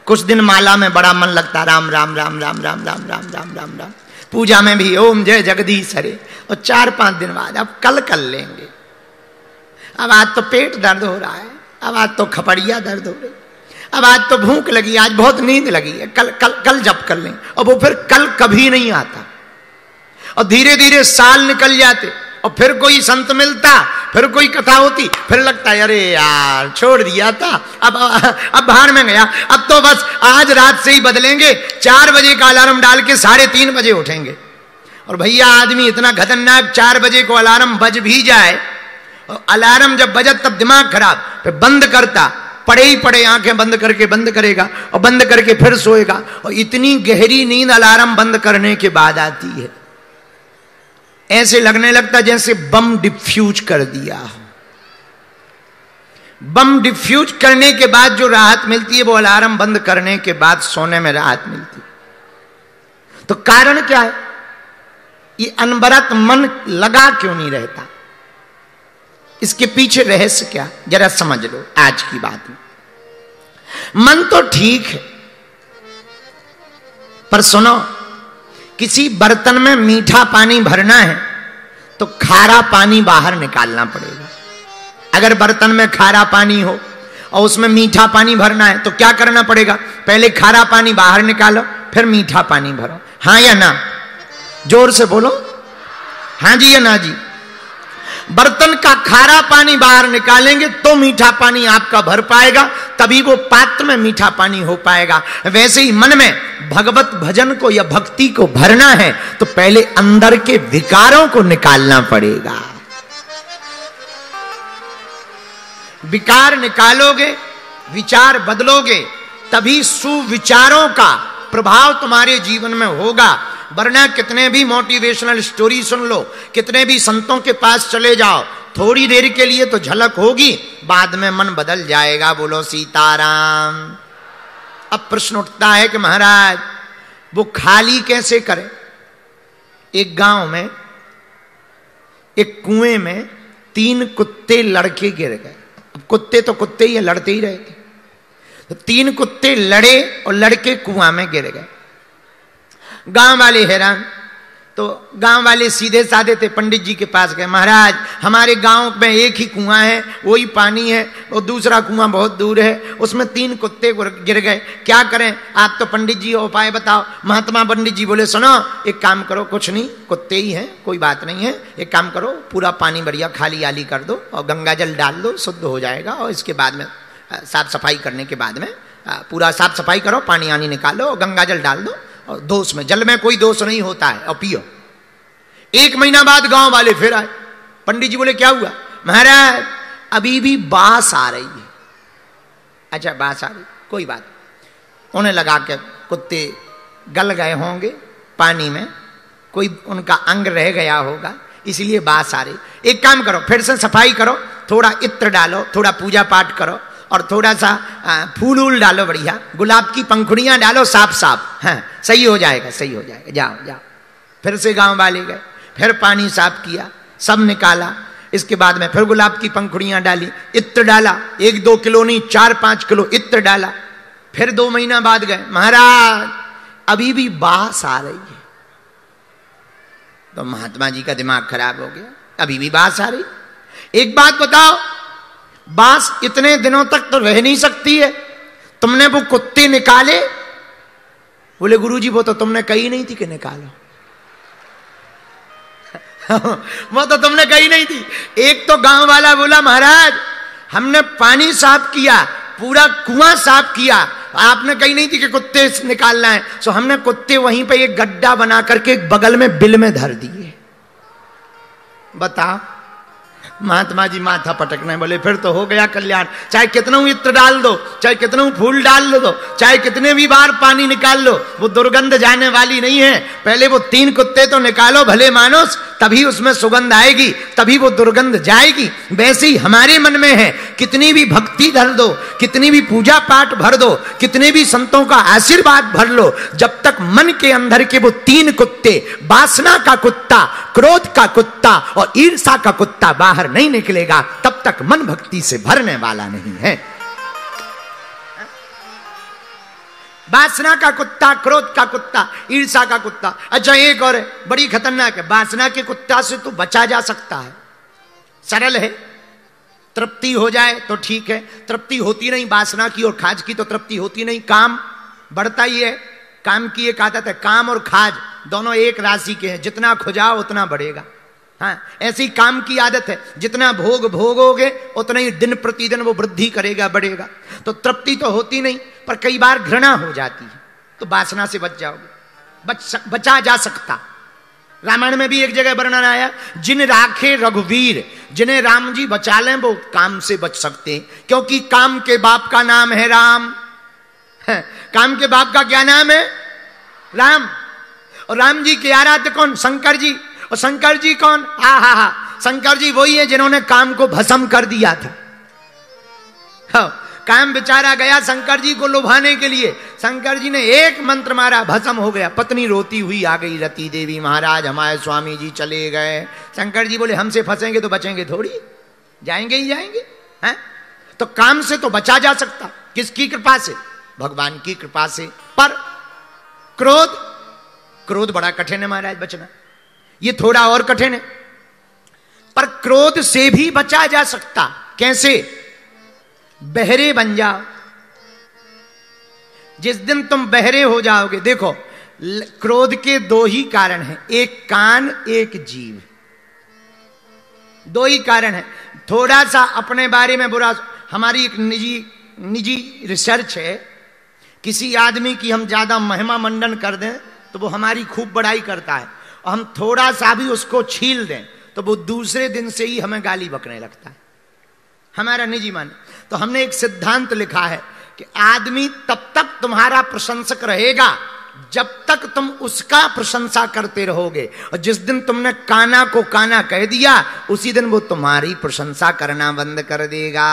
कुछ दिन माला में बड़ा मन लगता, राम राम राम राम राम राम राम राम राम राम, पूजा में भी ओम जय जगदीश हरे, और 4-5 दिन बाद अब कल कर लेंगे, अब आज तो पेट दर्द हो रहा है, अब आज तो खपड़िया दर्द हो रही, अब आज तो भूख लगी, आज बहुत नींद लगी है, कल कल कल जब कर लें। और वो फिर कल कभी नहीं आता, और धीरे धीरे साल निकल जाते, और फिर कोई संत मिलता, फिर कोई कथा होती, फिर लगता है अरे यार छोड़ दिया था, अब बाहर में गया, अब तो बस आज रात से ही बदलेंगे, 4 बजे का अलार्म डाल के 3:30 बजे उठेंगे। और भैया आदमी इतना खतरनाक, 4 बजे को अलार्म बज भी जाए, और अलार्म जब बजा तब दिमाग खराब, फिर बंद करता, पड़े ही पड़े आंखें बंद करके बंद करेगा, और बंद करके फिर सोएगा, और इतनी गहरी नींद अलार्म बंद करने के बाद आती है, ऐसे लगने लगता जैसे बम डिफ्यूज कर दिया। बम डिफ्यूज करने के बाद जो राहत मिलती है वो अलार्म बंद करने के बाद सोने में राहत मिलती है। तो कारण क्या है? ये अनवरत मन लगा क्यों नहीं रहता? इसके पीछे रहस्य क्या, जरा समझ लो आज की बात में। मन तो ठीक है, पर सुनो, किसी बर्तन में मीठा पानी भरना है तो खारा पानी बाहर निकालना पड़ेगा। अगर बर्तन में खारा पानी हो और उसमें मीठा पानी भरना है तो क्या करना पड़ेगा? पहले खारा पानी बाहर निकालो, फिर मीठा पानी भरो। हाँ या ना? जोर से बोलो, हाँ जी या ना जी। बर्तन का खारा पानी बाहर निकालेंगे तो मीठा पानी आपका भर पाएगा, तभी वो पात्र में मीठा पानी हो पाएगा। वैसे ही मन में भगवत भजन को या भक्ति को भरना है तो पहले अंदर के विकारों को निकालना पड़ेगा। विकार निकालोगे, विचार बदलोगे, तभी सुविचारों का प्रभाव तुम्हारे जीवन में होगा। वरना कितने भी मोटिवेशनल स्टोरी सुन लो, कितने भी संतों के पास चले जाओ, थोड़ी देर के लिए तो झलक होगी, बाद में मन बदल जाएगा। बोलो सीताराम। अब प्रश्न उठता है कि महाराज वो खाली कैसे करें? एक गांव में एक कुएं में 3 कुत्ते लड़के गिर गए। अब कुत्ते तो कुत्ते ही लड़ते ही रहे थे, तो 3 कुत्ते लड़े और लड़के कुआं में गिर गए। गांव वाले हैरान, तो गांव वाले सीधे साधे थे, पंडित जी के पास गए। महाराज हमारे गांव में एक ही कुआं है, वही पानी है, और दूसरा कुआं बहुत दूर है, उसमें 3 कुत्ते गिर गए, क्या करें? आप तो पंडित जी हो, उपाय बताओ। महात्मा पंडित जी बोले सुनो, एक काम करो, कुछ नहीं, कुत्ते ही हैं, कोई बात नहीं है, एक काम करो, पूरा पानी बढ़िया खाली आली कर दो और गंगा जल डाल दो, शुद्ध हो जाएगा, और इसके बाद में साफ सफाई करने के बाद में पूरा साफ सफाई करो, पानी आनी निकालो और गंगा जल डाल दो, और दोष में, जल में कोई दोष नहीं होता है, और पियो। 1 महीना बाद गांव वाले फिर आए। पंडित जी बोले क्या हुआ? महाराज अभी भी बास आ रही है। अच्छा बास आ रही, कोई बात। उन्हें लगा के कुत्ते गल गए होंगे पानी में, कोई उनका अंग रह गया होगा, इसलिए बास आ रही। एक काम करो, फिर से सफाई करो, थोड़ा इत्र डालो, थोड़ा पूजा पाठ करो, और थोड़ा सा फूल वूल डालो, बढ़िया गुलाब की पंखुड़ियां डालो, साफ साफ, हाँ सही हो जाएगा, सही हो जाएगा, जाओ जाओ। फिर से गांव वाले गए, फिर पानी साफ किया, सब निकाला, इसके बाद में फिर गुलाब की पंखुड़ियां डाली, इत्र डाला, 1-2 किलो नहीं 4-5 किलो इत्र डाला। फिर 2 महीना बाद गए, महाराज अभी भी बास आ रही है। तो महात्मा जी का दिमाग खराब हो गया, अभी भी बास आ रही। एक बात बताओ, बास इतने दिनों तक तो रह नहीं सकती है, तुमने वो कुत्ते निकाले? बोले गुरुजी वो तो तुमने कही नहीं थी कि निकालो। वो तो तुमने कही नहीं थी। एक तो गांव वाला बोला महाराज हमने पानी साफ किया, पूरा कुआं साफ किया, आपने कही नहीं थी कि कुत्ते निकालना है, सो हमने कुत्ते वहीं पे एक गड्ढा बना करके एक बगल में बिल में धर दिए। बताओ। महात्मा जी माथा पटकने बोले फिर तो हो गया कल्याण, चाहे कितना इत्र डाल दो, चाहे कितना फूल डाल दो, चाहे कितने भी बार पानी निकाल लो, वो दुर्गंध जाने वाली नहीं है। पहले वो 3 कुत्ते तो निकालो भले मानुस, तभी उसमें सुगंध आएगी, तभी वो दुर्गंध जाएगी। वैसे ही हमारे मन में है, कितनी भी भक्ति धर दो, कितनी भी पूजा पाठ भर दो, कितने भी संतों का आशीर्वाद भर लो, जब तक मन के अंदर के वो 3 कुत्ते, वासना का कुत्ता, क्रोध का कुत्ता और ईर्षा का कुत्ता बाहर नहीं निकलेगा, तब तक मन भक्ति से भरने वाला नहीं है। वासना का कुत्ता, क्रोध का कुत्ता, ईर्ष्या का कुत्ता। अच्छा एक और है, बड़ी खतरनाक है। वासना के कुत्ता से तो बचा जा सकता है, सरल है। तृप्ति हो जाए तो ठीक है, तृप्ति होती नहीं वासना की और खाज की तो तृप्ति होती नहीं, काम बढ़ता ही है। काम की एक आदत है, काम और खाज दोनों एक राशि के हैं, जितना खुजाओ उतना बढ़ेगा। हाँ, ऐसी काम की आदत है, जितना भोग भोगोगे उतना ही दिन प्रतिदिन वो वृद्धि करेगा, बढ़ेगा। तो तृप्ति तो होती नहीं, पर कई बार घृणा हो जाती है, तो वासना से बच जाओगे, बचा जा सकता। रामायण में भी एक जगह वर्णन आया, जिन राखे रघुवीर, जिन्हें राम जी बचा लें वो काम से बच सकते हैं, क्योंकि काम के बाप का नाम है राम। काम के बाप का क्या नाम है? राम। और राम जी के आराध्य कौन? शंकर जी। और शंकर जी कौन? हा, शंकर जी वही है जिन्होंने काम को भस्म कर दिया था। काम बेचारा गया शंकर जी को लुभाने के लिए, शंकर जी ने एक मंत्र मारा, भस्म हो गया। पत्नी रोती हुई आ गई, रति देवी, महाराज हमारे स्वामी जी चले गए। शंकर जी बोले हमसे फंसेंगे तो बचेंगे थोड़ी, जाएंगे ही जाएंगे। हैं? तो काम से तो बचा जा सकता, किसकी कृपा से? भगवान की कृपा से। पर क्रोध बड़ा कठिन है महाराज बचना, ये थोड़ा और कठिन है। पर क्रोध से भी बचा जा सकता। कैसे? बहरे बन जाओ। जिस दिन तुम बहरे हो जाओगे, देखो क्रोध के दो ही कारण हैं, एक कान एक जीभ, दो ही कारण है। थोड़ा सा अपने बारे में बुरा, हमारी एक निजी रिसर्च है, किसी आदमी की हम ज्यादा महिमा मंडन कर दें तो वो हमारी खूब बड़ाई करता है, और हम थोड़ा सा भी उसको छील दें तो वो दूसरे दिन से ही हमें गाली बकने लगता है, हमारा निजी मान। तो हमने एक सिद्धांत लिखा है कि आदमी तब तक तुम्हारा प्रशंसक रहेगा जब तक तुम उसका प्रशंसा करते रहोगे, और जिस दिन तुमने काना को काना कह दिया उसी दिन वो तुम्हारी प्रशंसा करना बंद कर देगा।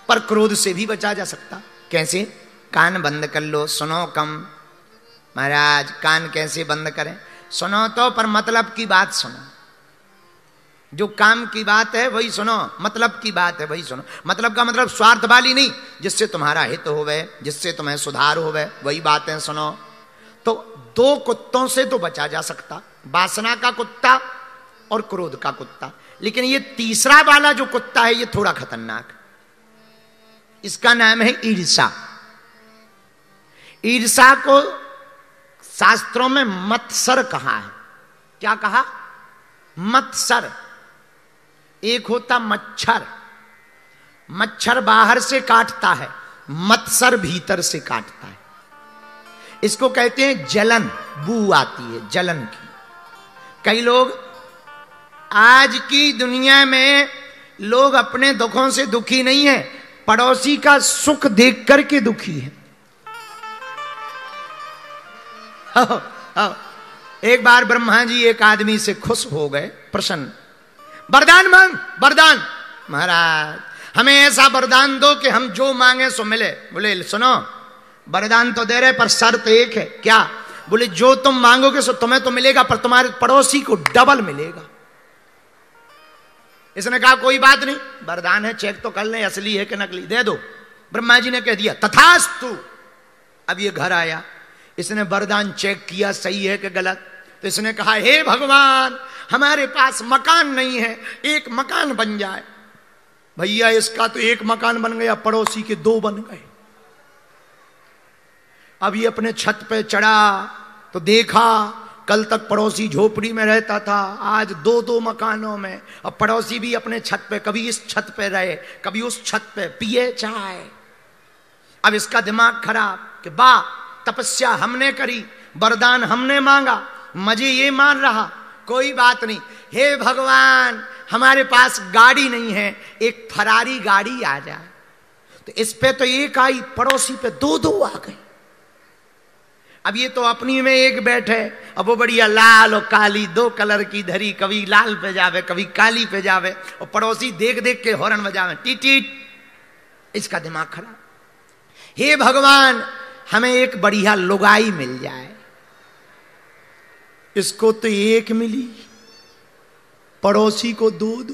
पर क्रोध से भी बचा जा सकता। कैसे? कान बंद कर लो, सुनो कम। महाराज कान कैसे बंद करें? सुनो तो, पर मतलब की बात सुनो। जो काम की बात है वही सुनो, मतलब की बात है वही सुनो। मतलब का मतलब स्वार्थ वाली नहीं, जिससे तुम्हारा हित होवे, जिससे तुम्हें सुधार होवे, वही बातें सुनो। तो दो कुत्तों से तो बचा जा सकता, वासना का कुत्ता और क्रोध का कुत्ता। लेकिन ये तीसरा वाला जो कुत्ता है ये थोड़ा खतरनाक, इसका नाम है ईर्षा। ईर्षा को शास्त्रों में मत्सर कहा है। क्या कहा? मत्सर। एक होता मच्छर, मच्छर बाहर से काटता है, मत्सर भीतर से काटता है। इसको कहते हैं जलन, बू आती है जलन की। कई लोग, आज की दुनिया में लोग अपने दुखों से दुखी नहीं है, पड़ोसी का सुख देख करके दुखी है। एक बार ब्रह्मा जी एक आदमी से खुश हो गए, प्रसन्न। वरदान मांग, वरदान। महाराज हमें ऐसा वरदान दो कि हम जो मांगे सो मिले। बोले सुनो, वरदान तो दे रहे पर शर्त एक है। क्या? बोले जो तुम मांगोगे सो तुम्हें तो मिलेगा, पर तुम्हारे पड़ोसी को डबल मिलेगा। इसने कहा कोई बात नहीं, वरदान है, चेक तो कर ले असली है कि नकली, दे दो। ब्रह्मा जी ने कह दिया तथास्तु। अब ये घर आया, इसने वरदान चेक किया सही है कि गलत। तो इसने कहा हे भगवान हमारे पास मकान नहीं है, एक मकान बन जाए। भैया इसका तो एक मकान बन गया, पड़ोसी के दो बन गए। अब ये अपने छत पे चढ़ा तो देखा कल तक पड़ोसी झोपड़ी में रहता था, आज दो दो मकानों में। अब पड़ोसी भी अपने छत पे, कभी इस छत पे रहे कभी उस छत पे, पिए चाय। अब इसका दिमाग खराब कि वाह तपस्या हमने करी, वरदान हमने मांगा, मजे ये मान रहा, कोई बात नहीं। हे भगवान हमारे पास गाड़ी नहीं है, एक फरारी गाड़ी आ जाए। तो इस पे तो एक आई, पड़ोसी पे दो दो आ गई। अब ये तो अपनी में एक बैठे, अब वो बढ़िया लाल और काली दो कलर की धरी, कभी लाल पे जावे कभी काली पे जावे, और पड़ोसी देख देख के हॉर्न बजावे टीट टीट। इसका दिमाग खराब। हे भगवान हमें एक बढ़िया लुगाई मिल जाए। इसको तो एक मिली, पड़ोसी को दो दो।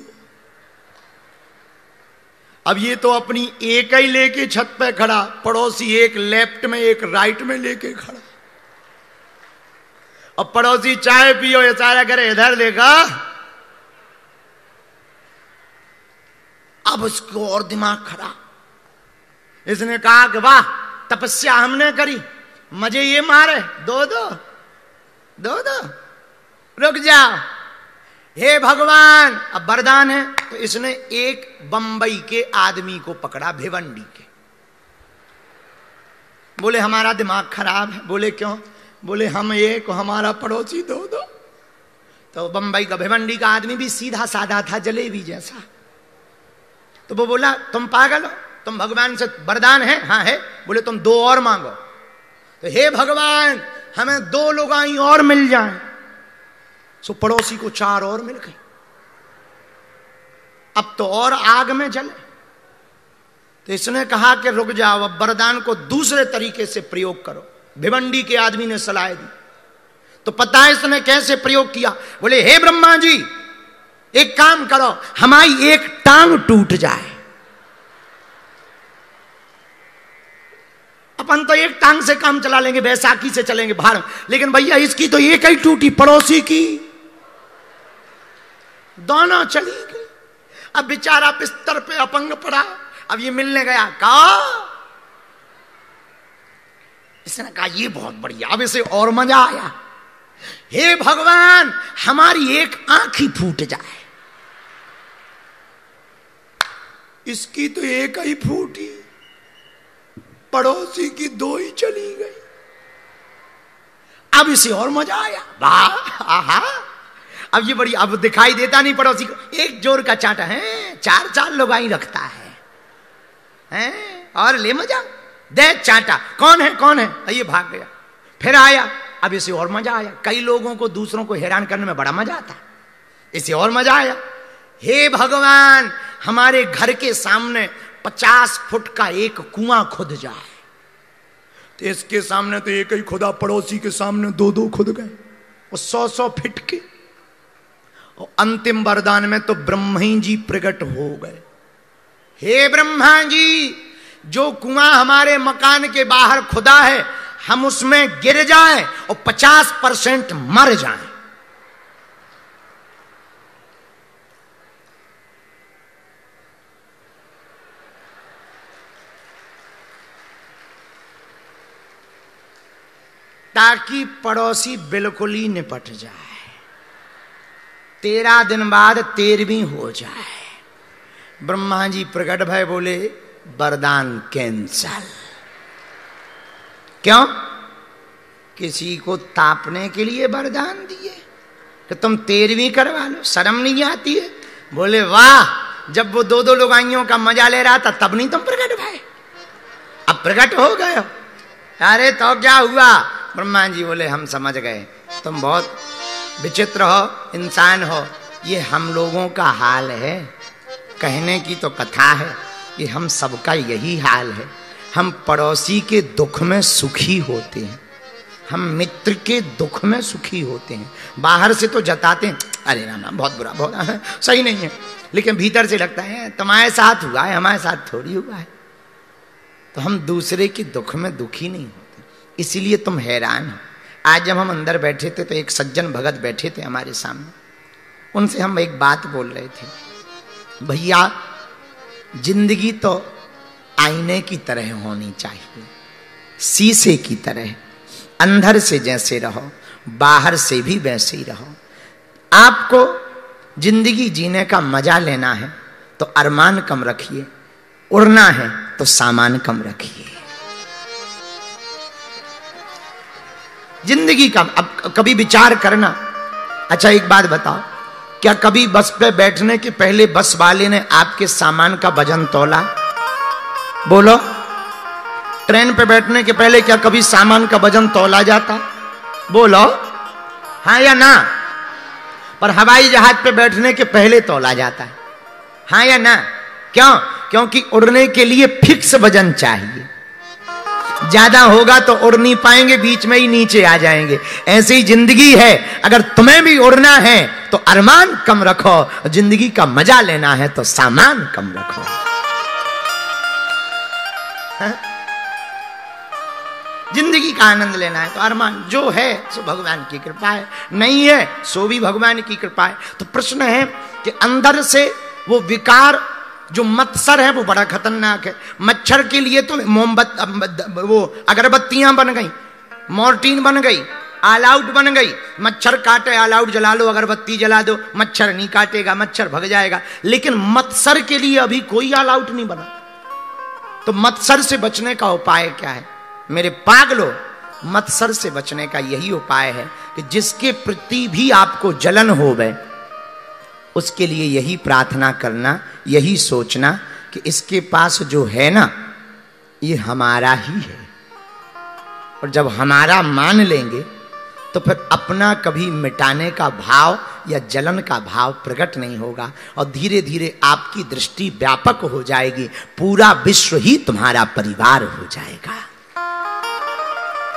अब ये तो अपनी एक ही लेके छत पे खड़ा, पड़ोसी एक लेफ्ट में एक राइट में लेके खड़ा। अब पड़ोसी चाय पियो इशारा करे इधर देखा। अब उसको और दिमाग खड़ा। इसने कहा कि वाह तपस्या हमने करी, मजे ये मारे, दो दो दो दो, रुक जाओ हे भगवान। अब वरदान है तो इसने एक बंबई के आदमी को पकड़ा, भिवंडी के। बोले हमारा दिमाग खराब है। बोले क्यों? बोले हम एक, हमारा पड़ोसी दो दो। तो बंबई का भिवंडी का आदमी भी सीधा साधा था, जलेबी जैसा। तो वो बोला तुम पागल हो, तुम भगवान से वरदान है? हाँ है। बोले तुम दो और मांगो। तो हे भगवान हमें दो लुगाई और मिल जाएं। सो पड़ोसी को चार और मिल गई। अब तो और आग में जले। तो इसने कहा कि रुक जाओ, अब वरदान को दूसरे तरीके से प्रयोग करो। भिवंडी के आदमी ने सलाह दी। तो पता है इसने कैसे प्रयोग किया? बोले हे ब्रह्मा जी एक काम करो, हमारी एक टांग टूट जाए। अपन तो एक टांग से काम चला लेंगे, बैसाखी से चलेंगे बाहर, लेकिन भैया इसकी तो एक ही टूटी, पड़ोसी की दोनों चली गई। अब बेचारा बिस्तर पे अपंग पड़ा। अब ये मिलने गया, कहा इसने कहा ये बहुत बढ़िया। अब इसे और मजा आया। हे भगवान हमारी एक आंख ही फूट जाए। इसकी तो एक ही फूटी, पड़ोसी की दो ही चली गई। अब इसे और मजा आया। वाह आहा, अब ये बड़ी, अब दिखाई देता नहीं पड़ोसी को, एक जोर का चांटा है, चार चार लोग आई रखता है और ले मजा, दे चांटा, कौन है कौन है, ये भाग गया। फिर आया, अब इसे और मजा आया। कई लोगों को दूसरों को हैरान करने में बड़ा मजा आता, इसे और मजा आया। हे भगवान हमारे घर के सामने 50 फुट का एक कुआं खुद जाए। तो इसके सामने तो एक ही खुदा, पड़ोसी के सामने दो दो खुद गए, और 100-100 फीट के। और अंतिम वरदान में तो ब्रह्मा जी प्रकट हो गए। हे ब्रह्मा जी जो कुआं हमारे मकान के बाहर खुदा है, हम उसमें गिर जाएं और 50% मर जाएं। ताकि पड़ोसी बिल्कुल ही निपट जाए, 13 दिन बाद 13वीं हो जाए। ब्रह्मा जी प्रकट भय, बोले वरदान कैंसल। क्यों? किसी को तापने के लिए वरदान दिए कि तुम 13वीं करवा लो, शर्म नहीं आती है? बोले वाह, जब वो दो दो लुगाइयों का मजा ले रहा था तब नहीं तुम प्रकट भय, अब प्रकट हो गए हो। अरे तो क्या हुआ? ब्रह्मा जी बोले हम समझ गए, तुम बहुत विचित्र हो, इंसान हो। ये हम लोगों का हाल है, कहने की तो कथा है, ये हम सबका यही हाल है। हम पड़ोसी के दुख में सुखी होते हैं, हम मित्र के दुख में सुखी होते हैं। बाहर से तो जताते हैं अरे राम राम बहुत बुरा, बहुत सही नहीं है, लेकिन भीतर से लगता है तुम्हारे साथ हुआ है, हमारे साथ थोड़ी हुआ है। तो हम दूसरे के दुख में दुखी नहीं होते, इसीलिए तुम हैरान हो। आज जब हम अंदर बैठे थे तो एक सज्जन भगत बैठे थे हमारे सामने, उनसे हम एक बात बोल रहे थे, भैया जिंदगी तो आईने की तरह होनी चाहिए, शीशे की तरह, अंदर से जैसे रहो बाहर से भी वैसे ही रहो। आपको जिंदगी जीने का मजा लेना है तो अरमान कम रखिए, उड़ना है तो सामान कम रखिए। जिंदगी का अब कभी विचार करना। अच्छा एक बात बताओ, क्या कभी बस पे बैठने के पहले बस वाले ने आपके सामान का वजन तोला? बोलो, ट्रेन पे बैठने के पहले क्या कभी सामान का वजन तोला जाता? बोलो हाँ या ना? पर हवाई जहाज पे बैठने के पहले तोला जाता है, हाँ या ना? क्यों? क्योंकि उड़ने के लिए फिक्स वजन चाहिए, ज्यादा होगा तो उड़ नहीं पाएंगे, बीच में ही नीचे आ जाएंगे। ऐसे ही जिंदगी है, अगर तुम्हें भी उड़ना है तो अरमान कम रखो, जिंदगी का मजा लेना है तो सामान कम रखो। जिंदगी का आनंद लेना है तो अरमान जो है सो भगवान की कृपा है, नहीं है सो भी भगवान की कृपा है। तो प्रश्न है कि अंदर से वो विकार जो मत्सर है वो बड़ा खतरनाक है। मच्छर के लिए तो वो अगरबत्तियां बन गई, मॉर्टीन बन गई, ऑल आउट बन गई। मच्छर काटे ऑल आउट जला लो, अगरबत्ती जला दो, मच्छर नहीं काटेगा, मच्छर भग जाएगा। लेकिन मत्सर के लिए अभी कोई ऑल आउट नहीं बना। तो मत्सर से बचने का उपाय क्या है मेरे पागलों? मत्सर से बचने का यही उपाय है कि जिसके प्रति भी आपको जलन हो गए उसके लिए यही प्रार्थना करना, यही सोचना कि इसके पास जो है ना ये हमारा ही है। और जब हमारा मान लेंगे तो फिर अपना कभी मिटाने का भाव या जलन का भाव प्रकट नहीं होगा और धीरे धीरे आपकी दृष्टि व्यापक हो जाएगी, पूरा विश्व ही तुम्हारा परिवार हो जाएगा।